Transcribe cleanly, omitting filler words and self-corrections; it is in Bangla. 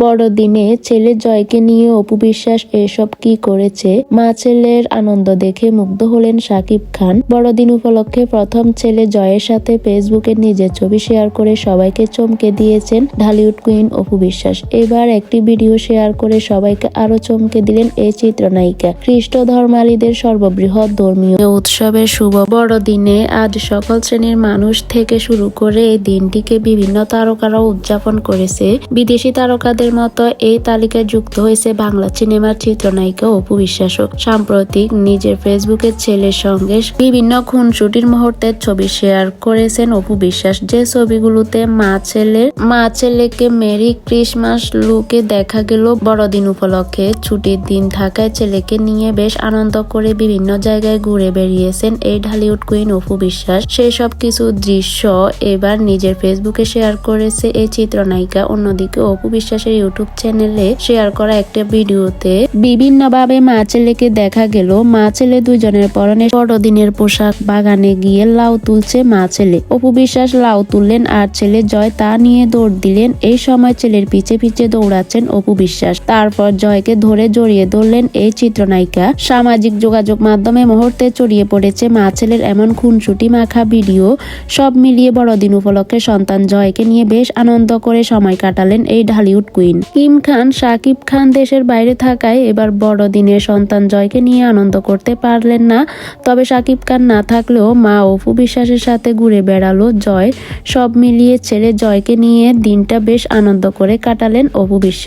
বড়দিনে ছেলে জয়কে নিয়ে অপু বিশ্বাস এসব কি করেছে? মা ছেলের আনন্দ দেখে মুগ্ধ হলেন শাকিব খান। বড়দিন উপলক্ষে প্রথম ছেলে জয়ের সাথে ফেসবুকে নিজের ছবি শেয়ার করে সবাইকে চমকে দিয়েছেন ঢালিউড কুইন অপু বিশ্বাস। এবার একটি ভিডিও শেয়ার করে সবাইকে আরো চমকে দিলেন এই চিত্রনায়িকা। খ্রিস্ট ধর্মালীদের সর্ববৃহৎ ধর্মীয় উৎসবের শুভ বড়দিনে আজ সকল শ্রেণীর মানুষ থেকে শুরু করে এই দিনটিকে বিভিন্ন তারকারাও উদযাপন করেছে। বিদেশি তারকাদের মতো এই তালিকায় যুক্ত হয়েছে বাংলা সিনেমার চিত্রনায়িকা অপু বিশ্বাসও। সাম্প্রতিক নিজের ফেসবুকে ছেলের সঙ্গে বিভিন্ন খুনসুটির মুহূর্তের ছবি শেয়ার করেছেন অপু বিশ্বাস। যে ছবিগুলোতে মা ছেলেকে মেরি ক্রিসমাস লুকে দেখা গেল। বড়দিন উপলক্ষে ছুটির দিন থাকায় ছেলেকে নিয়ে বেশ আনন্দ করে বিভিন্ন জায়গায় ঘুরে বেরিয়েছেন এই ঢালিউড কুইন অপু বিশ্বাস। সেই সব কিছু দৃশ্য এবার নিজের ফেসবুকে শেয়ার করেছে এই চিত্রনায়িকা। অন্যদিকে অপু বিশ্বাসের ইউটিউব চ্যানেলে শেয়ার করা একটা ভিডিওতে বিভিন্নভাবে মা ছেলেকে দেখা গেল। মা ছেলে দুজনের পরনে বড়দিনের পোশাক। বাগানে গিয়ে লাউ তুলছে মা ছেলে। অপু বিশ্বাস লাউ তুললেন আর ছেলে জয় তা নিয়ে দৌড় দিলেন। এই সময় ছেলের পিছে পিছে দৌড়াচ্ছেন অপু বিশ্বাস। তারপর জয়কে ধরে জড়িয়ে ধরলেন এই চিত্রনায়িকা। সামাজিক যোগাযোগ মাধ্যমে মুহূর্তে ছড়িয়ে পড়েছে মা ছেলের এমন খুনসুটি মাখা ভিডিও। সব মিলিয়ে বড়দিন উপলক্ষে সন্তান জয়কে নিয়ে বেশ আনন্দ করে সময় কাটালেন এই ঢালিউড কুইন। কিম খান, শাকিব খান দেশের বাইরে থাকায় এবার বড়দিনে সন্তান জয়কে নিয়ে আনন্দ করতে পারলেন না। তবে শাকিব খান না থাকলেও মা অপু বিশ্বাসের সাথে ঘুরে বেড়ালো জয়। সব মিলিয়ে ছেলে জয়কে নিয়ে দিনটা বেশ আনন্দ করে কাটালেন অপু বিশ্বাস।